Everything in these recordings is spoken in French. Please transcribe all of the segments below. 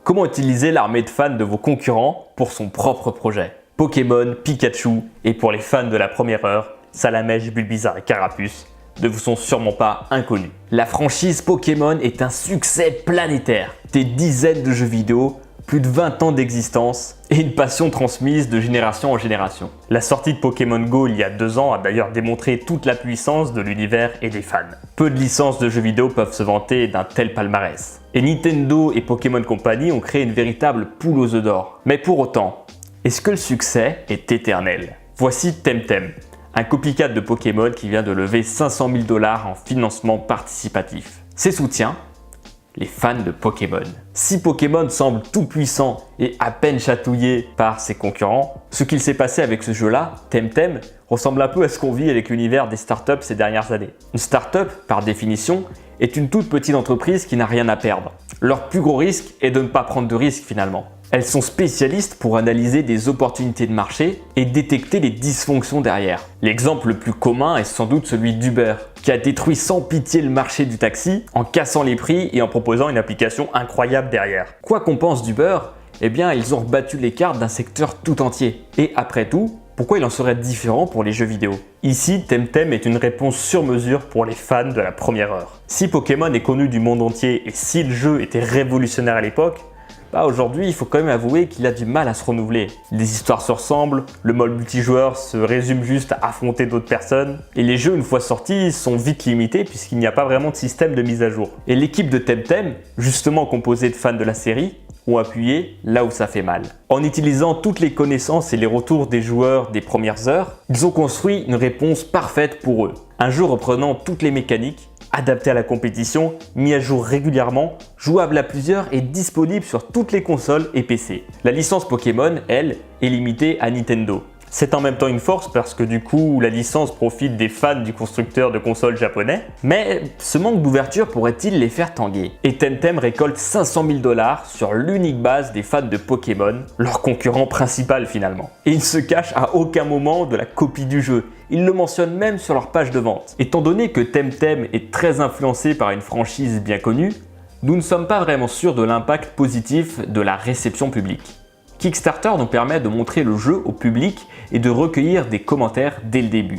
Comment utiliser l'armée de fans de vos concurrents pour son propre projet? Pokémon, Pikachu et pour les fans de la première heure, Salamèche, Bulbizarre et Carapuce ne vous sont sûrement pas inconnus. La franchise Pokémon est un succès planétaire. Des dizaines de jeux vidéo, plus de 20 ans d'existence et une passion transmise de génération en génération. La sortie de Pokémon Go il y a 2 ans a d'ailleurs démontré toute la puissance de l'univers et des fans. Peu de licences de jeux vidéo peuvent se vanter d'un tel palmarès. Et Nintendo et Pokémon Company ont créé une véritable poule aux œufs d'or. Mais pour autant, est-ce que le succès est éternel? Voici Temtem, un copycat de Pokémon qui vient de lever 500 000 $ en financement participatif. Ses soutiens, les fans de Pokémon. Si Pokémon semble tout puissant et à peine chatouillé par ses concurrents, ce qu'il s'est passé avec ce jeu-là, Temtem, ressemble un peu à ce qu'on vit avec l'univers des startups ces dernières années. Une startup, par définition, est une toute petite entreprise qui n'a rien à perdre. Leur plus gros risque est de ne pas prendre de risques finalement. Elles sont spécialistes pour analyser des opportunités de marché et détecter les dysfonctions derrière. L'exemple le plus commun est sans doute celui d'Uber, qui a détruit sans pitié le marché du taxi en cassant les prix et en proposant une application incroyable derrière. Quoi qu'on pense d'Uber, eh bien ils ont rebattu les cartes d'un secteur tout entier. Et après tout, pourquoi il en serait différent pour les jeux vidéo? Ici, Temtem est une réponse sur mesure pour les fans de la première heure. Si Pokémon est connu du monde entier et si le jeu était révolutionnaire à l'époque, aujourd'hui, il faut quand même avouer qu'il a du mal à se renouveler. Les histoires se ressemblent, le mode multijoueur se résume juste à affronter d'autres personnes, et les jeux, une fois sortis, sont vite limités puisqu'il n'y a pas vraiment de système de mise à jour. Et l'équipe de Temtem, justement composée de fans de la série, ont appuyé là où ça fait mal. En utilisant toutes les connaissances et les retours des joueurs des premières heures, ils ont construit une réponse parfaite pour eux. Un jeu reprenant toutes les mécaniques, adapté à la compétition, mis à jour régulièrement, jouable à plusieurs et disponible sur toutes les consoles et PC. La licence Pokémon, elle, est limitée à Nintendo. C'est en même temps une force parce que du coup, la licence profite des fans du constructeur de consoles japonais. Mais ce manque d'ouverture pourrait-il les faire tanguer? Et Temtem récolte 500 000 $ sur l'unique base des fans de Pokémon, leur concurrent principal finalement. Et ils ne se cachent à aucun moment de la copie du jeu. Ils le mentionnent même sur leur page de vente. Étant donné que Temtem est très influencé par une franchise bien connue, nous ne sommes pas vraiment sûrs de l'impact positif de la réception publique. Kickstarter nous permet de montrer le jeu au public et de recueillir des commentaires dès le début.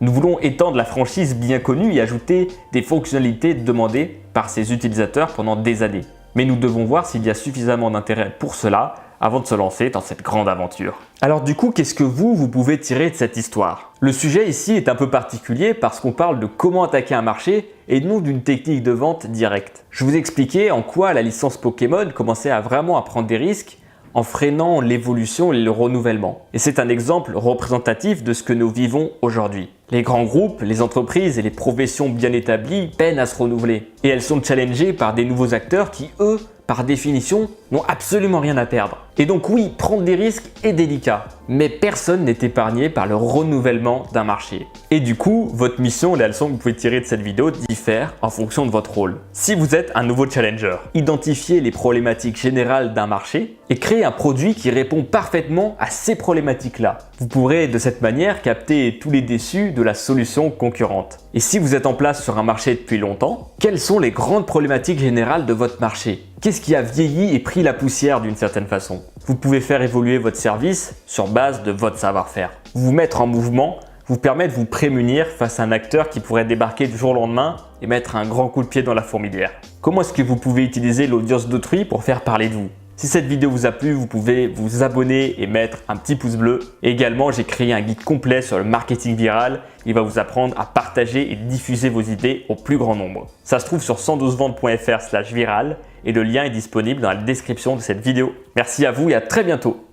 Nous voulons étendre la franchise bien connue et ajouter des fonctionnalités demandées par ses utilisateurs pendant des années. Mais nous devons voir s'il y a suffisamment d'intérêt pour cela avant de se lancer dans cette grande aventure. Alors du coup, qu'est-ce que vous pouvez tirer de cette histoire? Le sujet ici est un peu particulier parce qu'on parle de comment attaquer un marché et non d'une technique de vente directe. Je vous expliquais en quoi la licence Pokémon commençait à vraiment prendre des risques en freinant l'évolution et le renouvellement. Et c'est un exemple représentatif de ce que nous vivons aujourd'hui. Les grands groupes, les entreprises et les professions bien établies peinent à se renouveler. Et elles sont challengées par des nouveaux acteurs qui, eux, par définition, n'ont absolument rien à perdre. Et donc oui, prendre des risques est délicat, mais personne n'est épargné par le renouvellement d'un marché. Et du coup, votre mission, la leçon que vous pouvez tirer de cette vidéo diffère en fonction de votre rôle. Si vous êtes un nouveau challenger, identifiez les problématiques générales d'un marché et créez un produit qui répond parfaitement à ces problématiques-là. Vous pourrez de cette manière capter tous les déçus de la solution concurrente. Et si vous êtes en place sur un marché depuis longtemps, quelles sont les grandes problématiques générales de votre marché? Qu'est-ce qui a vieilli et pris la poussière d'une certaine façon? Vous pouvez faire évoluer votre service sur base de votre savoir-faire. Vous mettre en mouvement vous permet de vous prémunir face à un acteur qui pourrait débarquer du jour au lendemain et mettre un grand coup de pied dans la fourmilière. Comment est-ce que vous pouvez utiliser l'audience d'autrui pour faire parler de vous? Si cette vidéo vous a plu, vous pouvez vous abonner et mettre un petit pouce bleu. Et également, j'ai créé un guide complet sur le marketing viral. Il va vous apprendre à partager et diffuser vos idées au plus grand nombre. Ça se trouve sur 112ventes.fr/viral et le lien est disponible dans la description de cette vidéo. Merci à vous et à très bientôt.